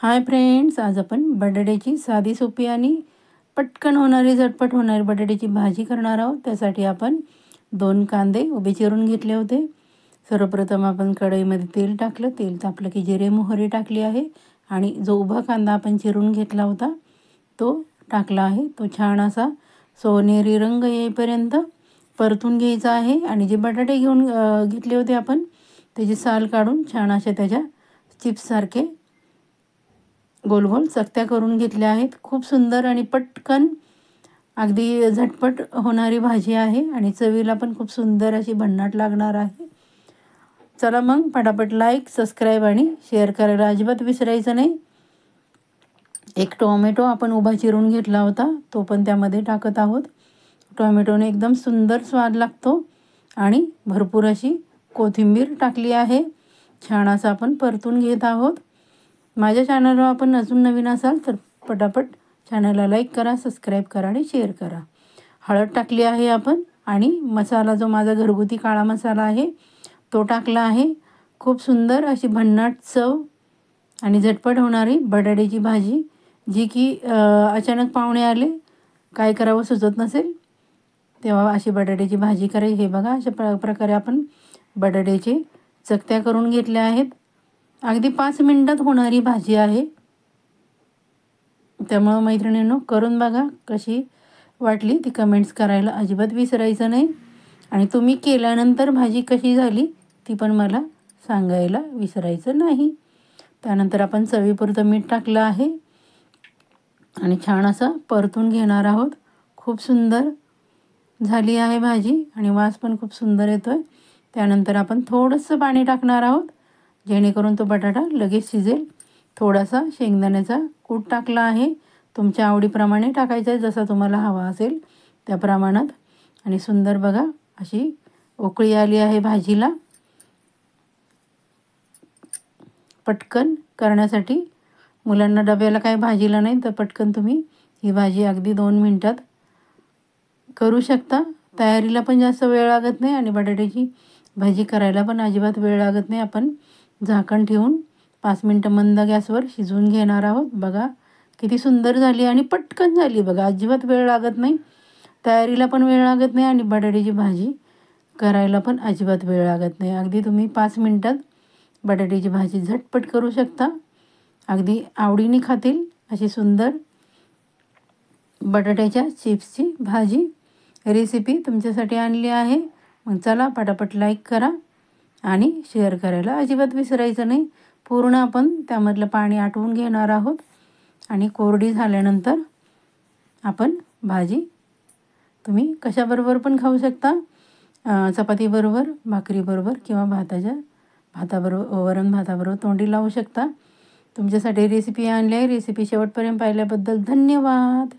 Hi friends, आज आपण बटाट्याची साधी सोपी आणि पटकन होणारी झटपट होणारी बटाट्याची भाजी करणार आहोत। त्यासाठी आपण 2 कांदे उभे चिरून घेतले होते। सर्वप्रथम आपण कढईमध्ये तेल टाकलं। तेल तापलं की जिरे मोहरी टाकली आहे आणि जो उभा कांदा आपण चिरून घेतला होता तो टाकला आहे। तो छान असा सोनेरी रंग येईपर्यंत परतून घ्यायचा आहे आणि जे बटाटे घेतले होते आपण त्याची साल काढून छान अशा त्याच्या चिप्स सारखे गोल गोल चकत्या करून घेतल्या आहेत। खूप सुंदर आणि पटकन अगदी झटपट होणारी भाजी आहे आणि चवीला पण खूप सुंदर अशी भन्नाट लागणार आहे। चला मग पटापट लाईक, सबस्क्राइब आणि शेअर करायला अजिबात विसरायचं नाही। एक टोमॅटो आपण उभा चिरून घेतला होता तो पण त्यामध्ये टाकत आहोत। टोमॅटोने एकदम सुंदर स्वाद लागतो आणि भरपूर अशी कोथिंबीर टाकली आहे। छान असं आपण परतून घेत आहोत। माझ्या चॅनलवर आपण अजून नवीन असाल तर पटापट चॅनलला लाईक करा, सबस्क्राइब करा आणि शेअर करा। हळद टाकली आहे आपण आणि मसाला जो माझा घरगुती काळा मसाला आहे तो टाकला आहे। खूप सुंदर अशी भन्नाट चव आणि झटपट होणारी बटाट्याची भाजी, जी की अचानक पाहुणे आले काय करावं सुचत नसेल तेव्हा अशी बटाट्याची भाजी करायची। हे बघा, अशा प्रकारे आपण बटाट्याची चकत्या करून घेतल्या आहेत। अगदी 5 मिनिटात होणारी भाजी आहे, त्यामुळे मैत्रिणींनो करून बघा। कशी वाटली ती कमेंट्स करायला अजिबात विसरायचं नाही आणि तुम्ही केल्यानंतर भाजी कशी झाली ती पण मला सांगायला विसरायचं नाही। त्यानंतर आपण चवीपुरतं मीठ टाकलं आहे आणि छान असं परतून घेणार आहोत। खूप सुंदर झाली आहे भाजी आणि वास पण खूप सुंदर येतोय। त्यानंतर आपण थोडंसं पाणी टाकणार आहोत जेणेकरून तो बटाटा लगेच शिजेल। थोडासा शेंगदाण्याचा कूट टाकला आहे, तुमच्या आवडीप्रमाणे टाकायचा आहे, जसा तुम्हाला हवा असेल त्या प्रमाणात। आणि सुंदर बघा अशी उकळी आली आहे भाजीला। पटकन करण्यासाठी मुलांना डब्याला काय भाजीला नाही तर पटकन तुम्ही ही भाजी अगदी 2 मिनिटात करू शकता। तयारीला पण जास्त वेळ लागत नाही आणि बटाट्याची भाजी करायला पण अजिबात वेळ लागत नाही। आपण झाकण ठेवून 5 मिनिटं मंद गॅसवर शिजवून घेणार आहोत। बघा किती सुंदर झाली आणि पटकन झाली बघा, अजिबात वेळ लागत नाही, तयारीला पण वेळ लागत नाही आणि बटाट्याची भाजी करायला पण अजिबात वेळ लागत नाही। अगदी तुम्ही 5 मिनिटात बटाट्याची भाजी झटपट करू शकता। अगदी आवडीने खातील अशी सुंदर बटाट्याच्या चिप्सची भाजी रेसिपी तुमच्यासाठी आणली आहे। मग चला पटापट लाईक करा आणि शेअर करायला अजिबात विसरायचं नाही। पूर्ण आपण त्यामधलं पाणी आटवून घेणार आहोत आणि कोरडी झाल्यानंतर आपण भाजी तुम्ही कशाबरोबर पण खाऊ शकता, चपातीबरोबर, भाकरीबरोबर किंवा भाताबरोबर, वरण भाताबरोबर तोंडी लावू शकता। तुमच्यासाठी रेसिपी आणली आहे। रेसिपी शेवटपर्यंत पाहिल्याबद्दल धन्यवाद।